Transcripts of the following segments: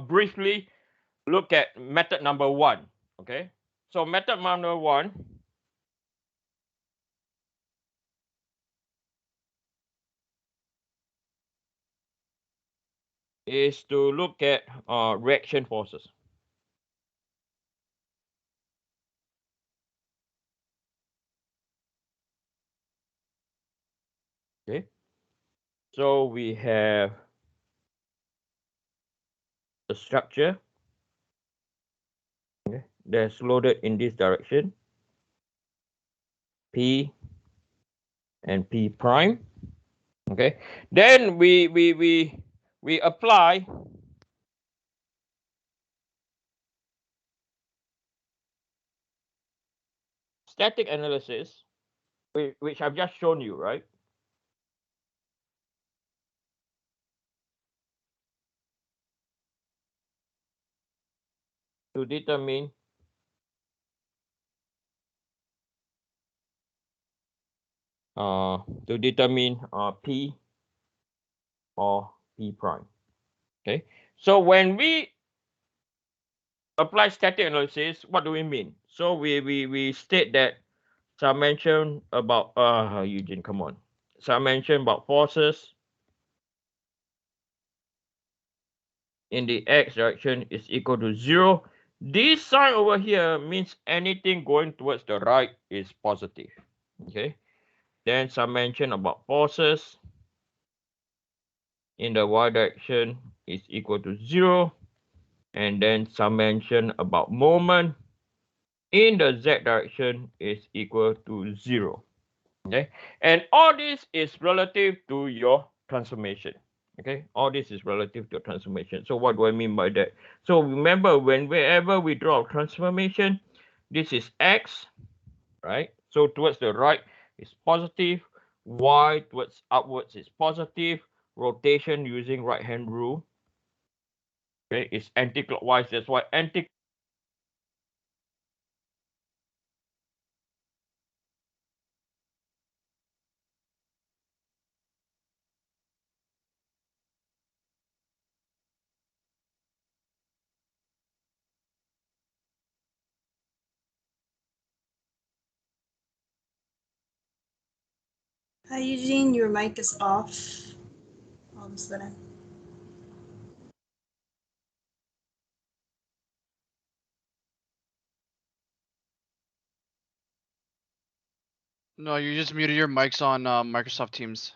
briefly look at method number 1. Okay, so method number 1 is to look at reaction forces. Okay, so we have a structure, okay, that's loaded in this direction, P and P prime. Okay, then we apply static analysis, which I've just shown you, right? To determine P or P prime. Okay, so when we apply static analysis, what do we mean? So we state that summation about Eugene, come on. Summation about forces in the x direction is equal to 0. This sign over here means anything going towards the right is positive. Okay. Then summation about forces in the y direction is equal to 0. And then summation about moment in the z direction is equal to 0. Okay. And all this is relative to your transformation. Okay, all this is relative to transformation. So what do I mean by that? So remember, whenever we draw a transformation, this is x, right? So towards the right is positive, y towards upwards is positive, rotation using right hand rule, okay, is anti-clockwise. That's why anti Hi, Eugene, your mic is off all of a sudden. No, you just muted your mics on Microsoft Teams.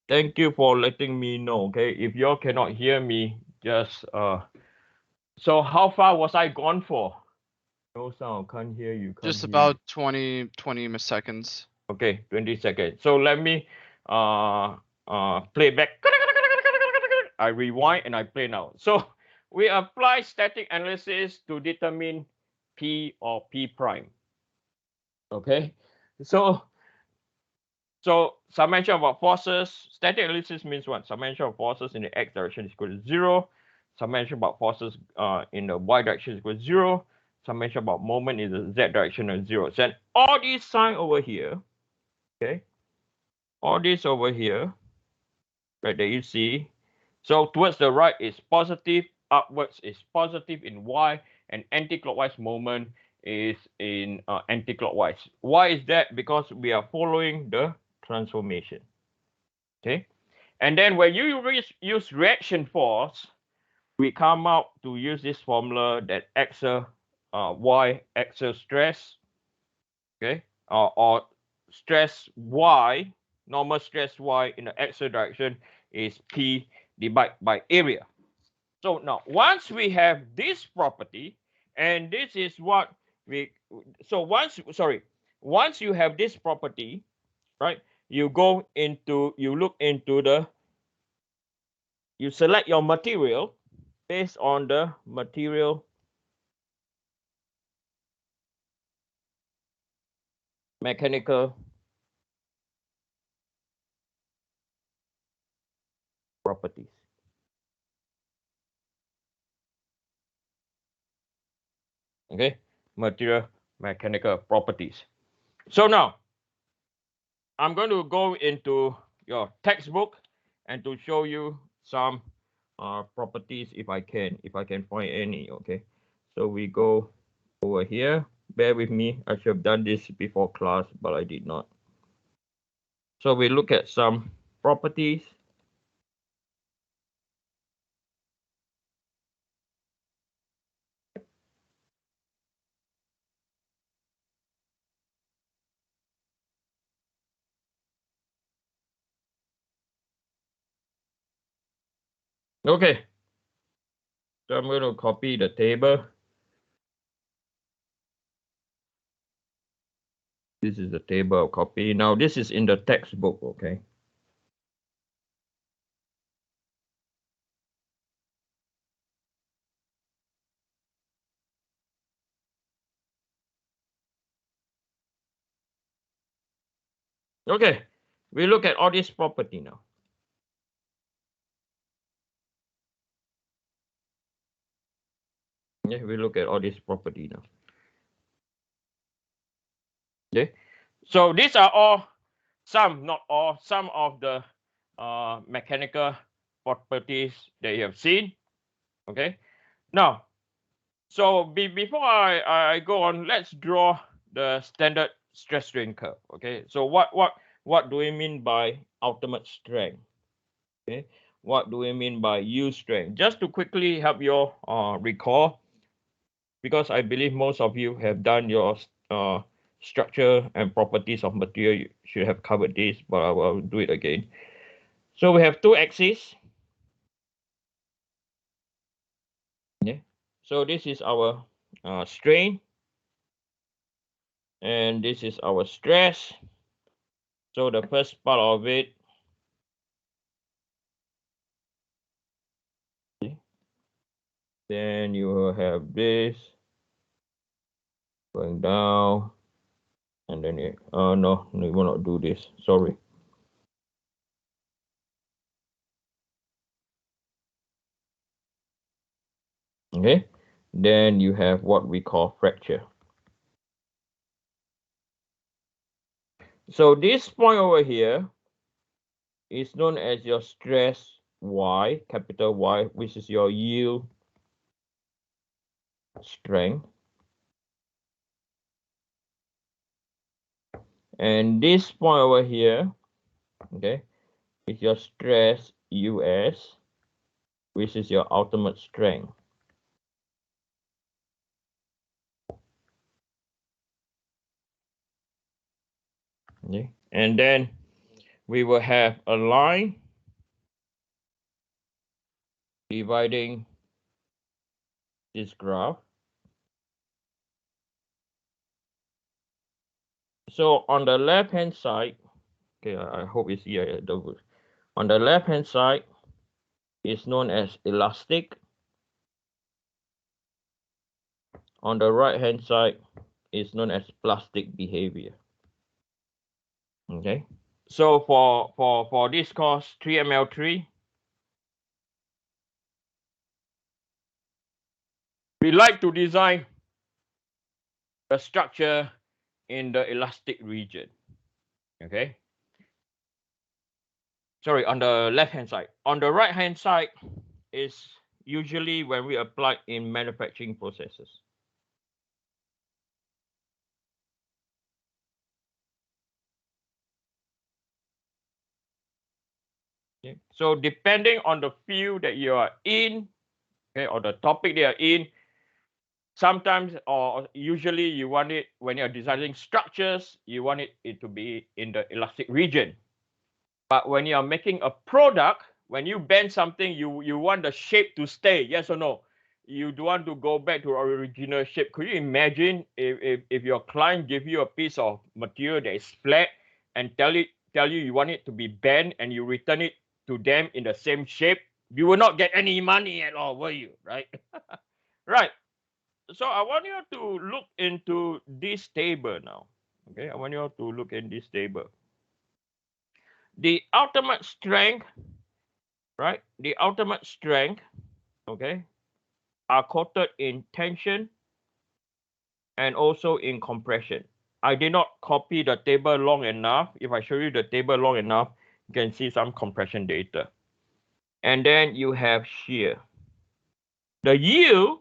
Thank you for letting me know. Okay, if you all cannot hear me, just so how far was I gone for? No sound, can't hear you, can't Just hear you. about 20 seconds. Okay, 20 seconds. So let me play back. I rewind and I play now. So we apply static analysis to determine P or P prime. Okay, so summation about forces. Static analysis means what? Summation of forces in the x direction is equal to 0. Summation about forces in the y direction is equal to 0. Summation about moment in the z direction is 0. So all these sign over here, okay, all this over here, right, that you see. So towards the right is positive, upwards is positive in y, and anti-clockwise moment is in anti-clockwise. Why is that? Because we are following the transformation. Okay, and then when you use reaction force, we come out to use this formula that axial y axial stress, okay, or stress y, normal stress y in the axial direction is P divided by area. So now once we have this property, and this is what we, so once you have this property, right, you go into, you look into the, you select your material based on the material mechanical properties. Okay, material mechanical properties. So now I'm going to go into your textbook and to show you some properties if I can find any. Okay, so we go over here. Bear with me. I should have done this before class, but I did not. So we look at some properties. Okay, so I'm going to copy the table. This is the table I'll copy. Now this is in the textbook, okay? Okay, we look at all this property now. Yeah, we look at all this property now. Okay, so these are all, some, not all, some of the mechanical properties that you have seen. Okay, now, so before I go on, let's draw the standard stress strain curve. Okay, so what do we mean by ultimate strength? Okay, what do we mean by yield strength? Just to quickly help you recall, because I believe most of you have done your structure and properties of material. You should have covered this, but I will do it again. So we have two axes. Yeah. So this is our strain, and this is our stress. So the first part of it, then you will have this going down, and then it, no, we will not do this. Sorry. Okay, then you have what we call fracture. So this point over here is known as your stress Y, capital Y, which is your yield strength. And this point over here, okay, is your stress US, which is your ultimate strength. Okay, and then we will have a line dividing this graph. So on the left hand side, okay, I hope it's here. On the left hand side is known as elastic. On the right hand side is known as plastic behavior. Okay, so for this course 3ML3, we like to design a structure in the elastic region. Okay, sorry, on the left hand side. On the right hand side is usually when we apply in manufacturing processes. Okay, so depending on the field that you are in, okay, or the topic they are in, sometimes or usually you want it, when you're designing structures, you want it to be in the elastic region. But when you're making a product, when you bend something, you want the shape to stay, yes or no? You don't want to go back to original shape. Could you imagine if your client give you a piece of material that is flat and tell you you want it to be bent, and you return it to them in the same shape? You will not get any money at all, will you? Right? Right. So I want you to look into this table now. Okay, I want you to look in this table. The ultimate strength, right? The ultimate strength, okay, are quoted in tension and also in compression. I did not copy the table long enough. If I show you the table long enough, you can see some compression data. And then you have shear. The yield,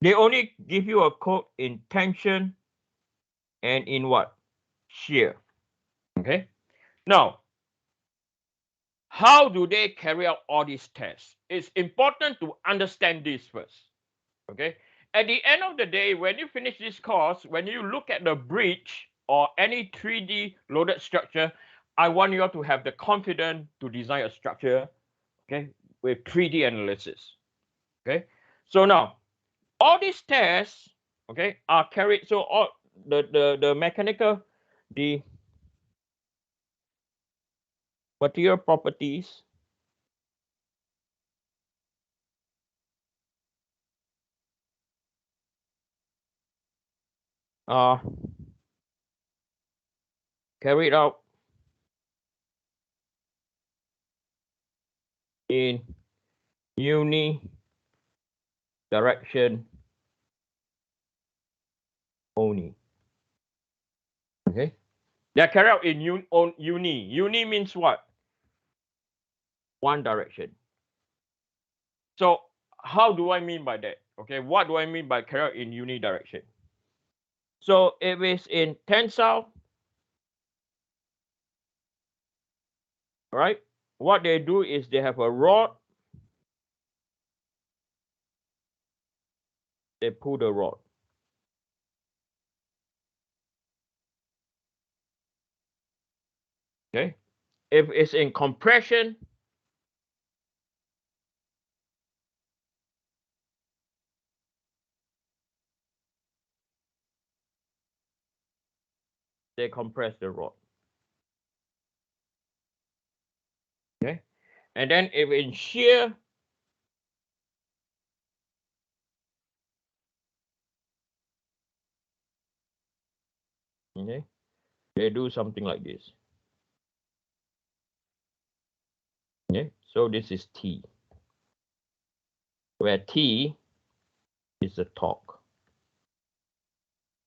they only give you a code in tension and in what? Shear. Okay. Now, how do they carry out all these tests? It's important to understand this first. Okay. At the end of the day, when you finish this course, when you look at the bridge or any 3D loaded structure, I want you all to have the confidence to design a structure, okay, with 3D analysis. Okay. So now, all these tests, okay, are carried. So all the mechanical, the material properties, are carried out in unidirection only. Okay, they are carried out in uni. Uni means what? One direction. So how do I mean by that? Okay, what do I mean by carried out in unidirection? So if it's in tensile, right? What they do is they have a rod. They pull the rod. Okay. If it's in compression, they compress the rod. Okay. And then if in shear, okay, they do something like this. Okay. So this is T, where T is the torque.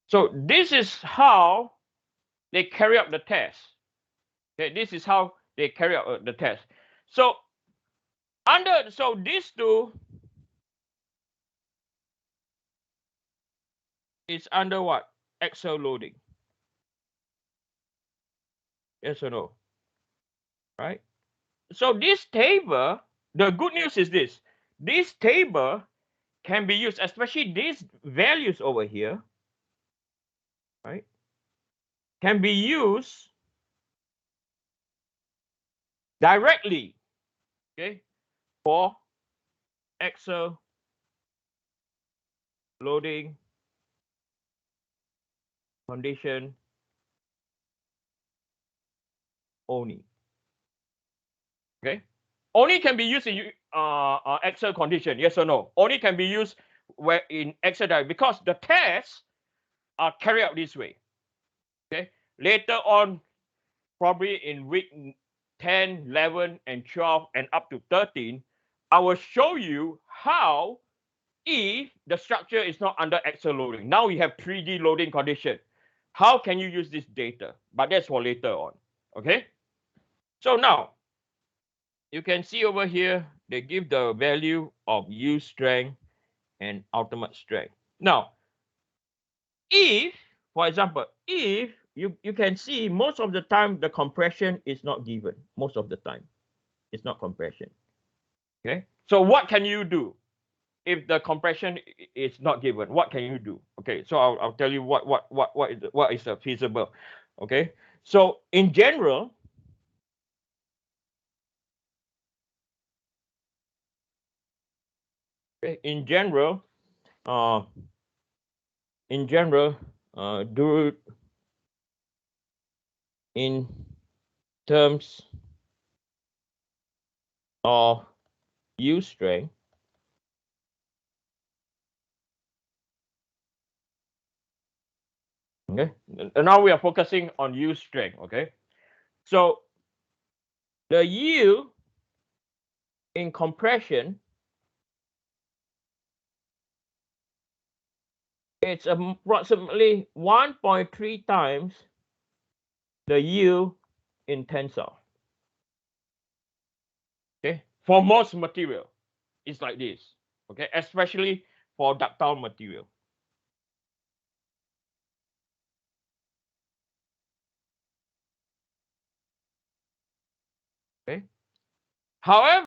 So this is how they carry out the test. Okay, this is how they carry out the test. So these two is under what? Axial loading. Yes or no? Right? So this table, the good news is this. This table can be used, especially these values over here, right? Can be used directly, okay, for axial loading condition only. Okay, only can be used in axial condition. Yes or no? Only can be used where in axial direction because the tests are carried out this way. Okay, later on, probably in week 10, 11, and 12, and up to 13, I will show you how if the structure is not under axial loading. Now we have 3D loading condition. How can you use this data? But that's for later on. Okay. So now you can see over here, they give the value of yield strength and ultimate strength. Now, if, for example, if you can see most of the time the compression is not given. Most of the time, it's not compression. Okay. So what can you do? If the compression is not given, what can you do? Okay, so I'll tell you what is feasible. Okay, so in general, okay, in general, do it in terms of yield strength. Okay, and now we are focusing on yield strength. Okay, so the yield in compression it's approximately 1.3 times the yield in tensile. Okay, for most material, it's like this. Okay, especially for ductile material. Okay, however,